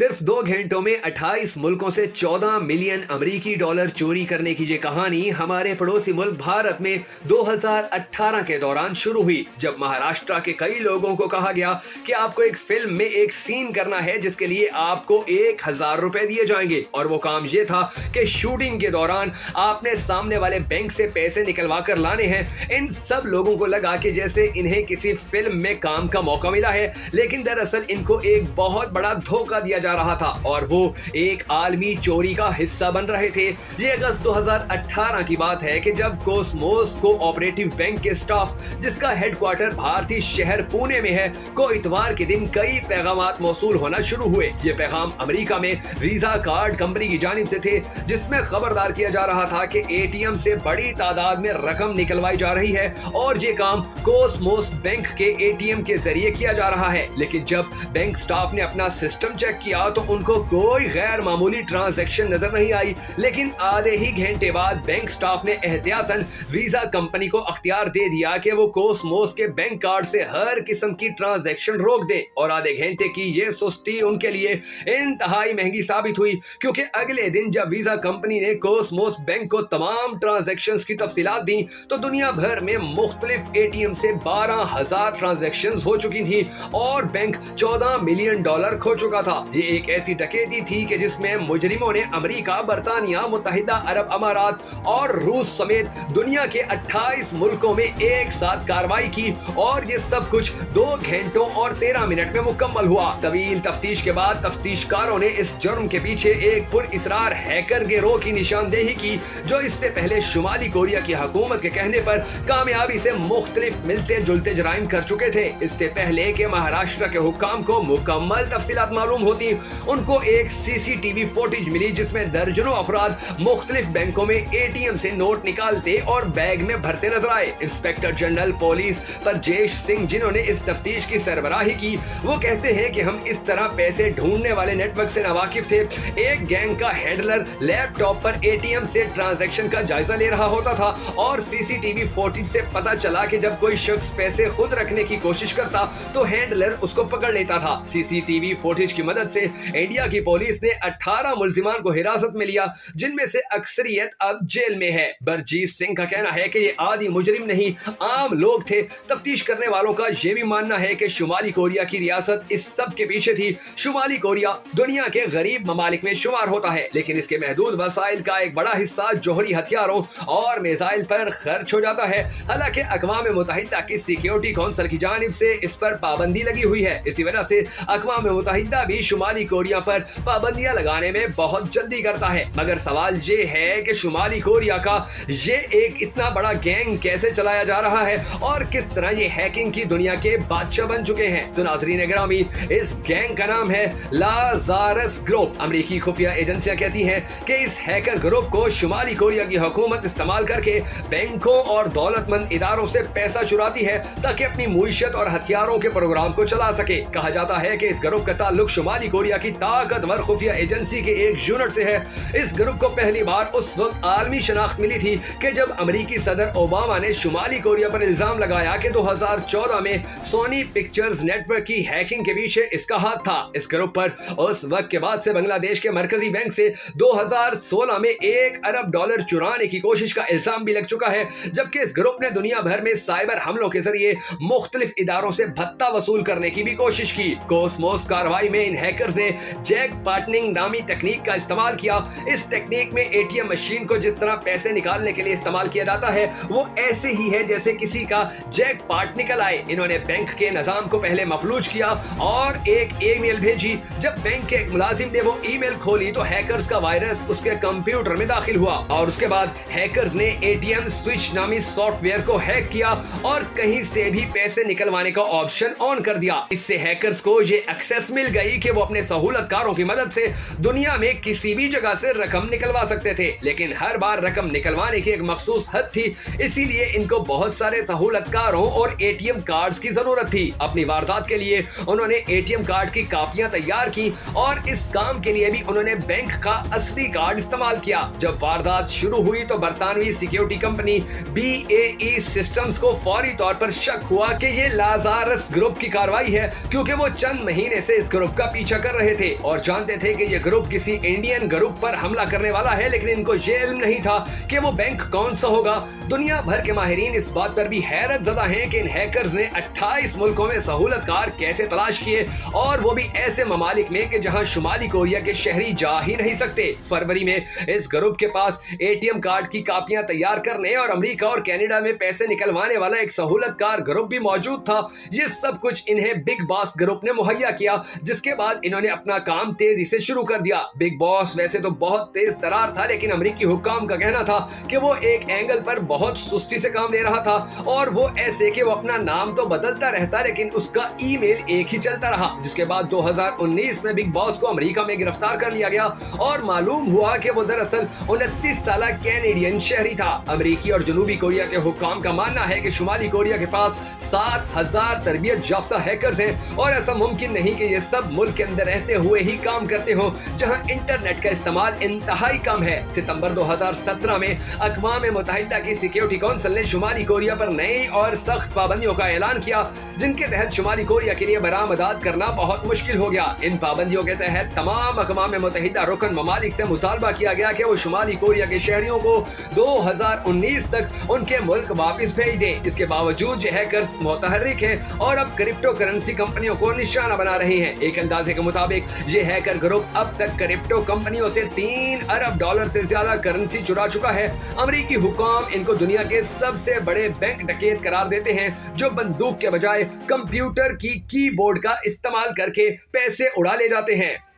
सिर्फ 2 घंटों में 28 मुल्कों से 14 मिलियन अमेरिकी डॉलर चोरी करने की ये कहानी हमारे पड़ोसी मुल्क भारत में 2018 के दौरान शुरू हुई, जब महाराष्ट्र के कई लोगों को कहा गया कि आपको एक फिल्म में एक सीन करना है जिसके लिए आपको 1000 रुपए दिए जाएंगे। और वो काम ये था कि शूटिंग के दौरान आपने सामने वाले बैंक से पैसे निकलवा कर लाने हैं। इन सब लोगों को लगा कि जैसे इन्हें किसी फिल्म में काम का मौका मिला है, लेकिन दरअसल इनको एक बहुत बड़ा धोखा दिया जा रहा था और वो एक आलमी चोरी का हिस्सा बन रहे थे। ये अगस्त 2018 की बात है कि जब कोसमोस कोऑपरेटिव बैंक के स्टाफ, जिसका हेडक्वार्टर भारतीय शहर पुणे में है, को इतवार के दिन कई पैगामात मौसूल होना शुरू हुए। ये पैगाम अमेरिका में वीजा कार्ड कंपनी की जानिब से थे, जिसमें खबरदार किया जा रहा था कि एटीएम से बड़ी तादाद में रकम निकलवाई जा रही है और ये काम कोसमोस बैंक के एटीएम के जरिए किया जा रहा है। लेकिन जब बैंक स्टाफ ने अपना सिस्टम चेक किया तो उनको कोई गैर मामूली ट्रांजैक्शन नजर नहीं आई। लेकिन आधे ही घंटे बाद बैंक स्टाफ ने एहतियातन वीजा कंपनी को अख्तियार दे दिया कि वो कोसमोस के बैंक कार्ड से हर किस्म की ट्रांजैक्शन रोक दे। और आधे घंटे की ये सुस्ती उनके लिए इंतहाई महंगी साबित हुई, क्योंकि अगले दिन जब वीजा कंपनी ने कोसमोस बैंक को तमाम ट्रांजैक्शंस की तफसीलात दी तो दुनिया भर में मुख्तलिफ एटीएम से 12,000 ट्रांजैक्शंस हो चुकी थी और बैंक 14 मिलियन डॉलर खो चुका था। ये एक ऐसी डकैती थी कि जिसमें मुजरिमों ने अमेरिका, बर्तानिया, मुत्तहिदा अरब अमारात और रूस समेत दुनिया के 28 मुल्कों में एक साथ कार्रवाई की और ये सब कुछ 2 घंटों और 13 मिनट में मुकम्मल हुआ। तवील तफ्तीश के बाद तफ्तीशकारों ने इस जुर्म के पीछे एक पुरइसरार हैकर गिरोह की निशानदेही की, जो इससे पहले शुमाली कोरिया की हुकूमत के कहने पर कामयाबी से मुख्तलिफ मिलते जुलते जराइम कर चुके थे। इससे पहले कि महाराष्ट्र के हुक्काम को मुकम्मल तफसीलात मालूम होती, उनको एक सीसीटीवी फुटेज मिली जिसमें दर्जनों अफराद मुख्तलिफ बैंकों में एटीएम से नोट निकालते और बैग में भरते नजर आए। Inspector general police Parjesh Singh, जिन्होंने इस तफ्तीश की सरबराही की, वो कहते हैं कि हम इस तरह पैसे ढूंढने वाले नेटवर्क से नावाकिफ थे। एक गैंग का हैंडलर लैपटॉप पर एटीएम से ट्रांजैक्शन का जायजा ले रहा होता था और सीसीटीवी फुटेज से पता चला कि जब कोई शख्स पैसे खुद रखने की कोशिश करता तो हैंडलर उसको पकड़ लेता था। सीसीटीवी फुटेज की मदद से इंडिया की पुलिस ने 18 मुल्जिमान को हिरासत में लिया, जिनमें से अक्सरियत अब जेल में है। बरजीत सिंह का कहना है कि ये आदि मुजरिम नहीं, आम लोग थे। तफ्तीश करने वालों का ये भी मानना है कि शुमाली कोरिया की रियासत इस सब के पीछे थी। शुमाली कोरिया दुनिया के गरीब ममालिक में शुमार होता है, लेकिन इसके महदूद वसाइल का एक बड़ा हिस्सा जोहरी हथियारों और मिसाइल पर खर्च हो जाता है। हालांकि अक़वाम मुत्तहिदा की सिक्योरिटी काउंसिल की जानिब से इस पर पाबंदी लगी हुई है। इसी वजह से अक़वाम मुत्तहिदा भी शुमाली कोरिया पर पाबंदियां लगाने में बहुत जल्दी करता है। मगर सवाल ये है कि शुमाली कोरिया का ये एक इतना बड़ा गैंग कैसे चलाया जा रहा है और किस तरह ये हैकिंग की दुनिया के बादशाह बन चुके हैं। तो नाज़रीन ग्रामी, इस गैंग का नाम है लाज़ारस ग्रुप। अमेरिकी खुफिया एजेंसियां कहती हैं कि इस हैकर ग्रुप को शुमाली कोरिया की हुकूमत इस्तेमाल करके बैंकों और दौलतमंद इदारों से पैसा चुराती है ताकि अपनी मुईशत और हथियारों के प्रोग्राम को चला सके। कहा जाता है कि इस ग्रुप का ताल्लुक शुमाली कोरिया की ताकतवर खुफिया एजेंसी के एक यूनिट से है। इस ग्रुप को पहली बार उस वक्त आलमी शनाख्त मिली थी कि जब अमेरिकी सदर ओबामा ने शुमाली कोरिया पर इल्जाम लगाया कि 2014 में सोनी पिक्चर्स नेटवर्क की हैकिंग के पीछे इसका हाथ था। इस ग्रुप पर उस वक्त के बाद से बांग्लादेश के मरकजी बैंक से 2016 में 1 अरब डॉलर चुराने की कोशिश का इल्जाम भी लग चुका है, जबकि इस ग्रुप ने दुनिया भर में साइबर हमलों के जरिए मुख्तलिफ इदारों से भत्ता वसूल करने की भी कोशिश की। कोसमोस कार्रवाई में इन हैकर्स ने जैक पार्टनिंग नामी तकनीक का इस्तेमाल किया। इस टेक्निक में एटीएम मशीन को जिस तरह पैसे निकालने के लिए इस्तेमाल किया जाता है, वो ऐसे ही है जैसे किसी का जैक पार्ट निकल आए। इन्होंने बैंक के निजाम को पहले मफलूज किया और एक ईमेल भेजी। जब बैंक के एक मुलाजिम ने वो ईमेल खोली तो हैकर्स का वायरस उसके कंप्यूटर में दाखिल हुआ और उसके बाद हैकर्स ने एटीएम स्विच नामी सॉफ्टवेयर को हैक किया और कहीं से भी पैसे निकलवाने का ऑप्शन ऑन कर दिया। इससे हैकर्स को ये एक्सेस मिल गई कि वो अपने सहूलतकारों की मदद से दुनिया में किसी भी जगह से रकम निकलवा सकते थे, लेकिन हर बार रकम निकलवाने की एक मखसूस हद थी, इसीलिए इनको बहुत सारे सहूलतकारों और एटीएम कार्ड्स की जरूरत थी। अपनी वारदात के लिए उन्होंने एटीएम कार्ड की कापियां तैयार की और इस काम के लिए भी उन्होंने बैंक का असली कार्ड इस्तेमाल किया। जब वारदात शुरू हुई तो बरतानवी सिक्योरिटी कंपनी BAE सिस्टम्स को फौरन फौरी तौर पर शक हुआ कि ये लाजारस ग्रुप की कार्रवाई है, क्योंकि वो चंद महीने से इस ग्रुप का पीछा कर रहे थे और जानते थे कि ये ग्रुप किसी इंडियन ग्रुप पर हमला करने वाला है, लेकिन इनको ये इल्म नहीं था कि वो बैंक कौन सा होगा। दुनिया भर के माहिरीन इस बात पर भी हैरत ज़दा हैं कि इन हैकर्स ने 28 मुल्कों में सहूलतकार कैसे तलाश किए, और वो भी ऐसे ममालिक में कि जहां शुमाली कोरिया के शहरी जा ही नहीं सकते। फरवरी में इस ग्रुप के पास ATM कार्ड की कापियां तैयार करने और अमेरिका और कनाडा में पैसे निकलवाने वाला एक सहूलतकार ग्रुप भी मौजूद था। ये सब कुछ इन्हें बिग बॉस ग्रुप ने मुहैया किया, जिसके बाद इन्होंने अपना काम तेजी से शुरू कर दिया। बिग बॉस वैसे तो बहुत तेज तरार था, लेकिन अमेरिकी हुक्काम का कहना था कि वो एक एंगल पर बहुत सुस्ती से काम ले रहा था, और वो ऐसे कि वो अपना नाम तो बदलता रहता लेकिन उसका ईमेल एक ही चलता रहा। जिसके बाद 2019 में बिग बॉस को अमेरिका में गिरफ्तार कर लिया गया और मालूम हुआ कि वो दरअसल 29 साल कैनेडियन शहरी था। अमेरिकी और जनूबी कोरिया के हुक्काम का मानना है कि शुमाली कोरिया के पास 7000 तरबियत याफ्ता हैकर्स हैं, और ऐसा मुमकिन नहीं कि ये सब मुल्क के अंदर रहते हुए ही काम करते हो, जहां इंटरनेट का इस्तेमाल इंतहाई कम है। सितंबर 2017 में अक़वाम मुत्तहिदा की सिक्योरिटी काउंसिल ने शुमाली कोरिया पर नई और सख्त पाबंदियों का ऐलान किया, जिनके तहत शुमाली कोरिया के लिए बरामदात करना बहुत मुश्किल हो गया। इन पाबंदियों के तहत तमाम अक़वाम मुत्तहिदा रुकन ममालिक से मुतालबा किया गया कि वो शुमाली कोरिया के शहरियों को 2019 तक उनके मुल्क वापस भेज दें। इसके बावजूद ये हैकर्स मुतहर्रिक हैं और अब क्रिप्टो करेंसी कंपनियों को निशाना बना रहे हैं। एक अंदाजे के मुताबिक ये हैकर ग्रुप अब तक क्रिप्टो कंपनियों से $3 अरब से ज्यादा करेंसी चुरा चुका है। अमेरिकी हुक्काम इनको दुनिया के सबसे बड़े बैंक डकैत करार देते हैं, जो बंदूक के बजाय कंप्यूटर की कीबोर्ड का इस्तेमाल करके पैसे उड़ा ले जाते हैं।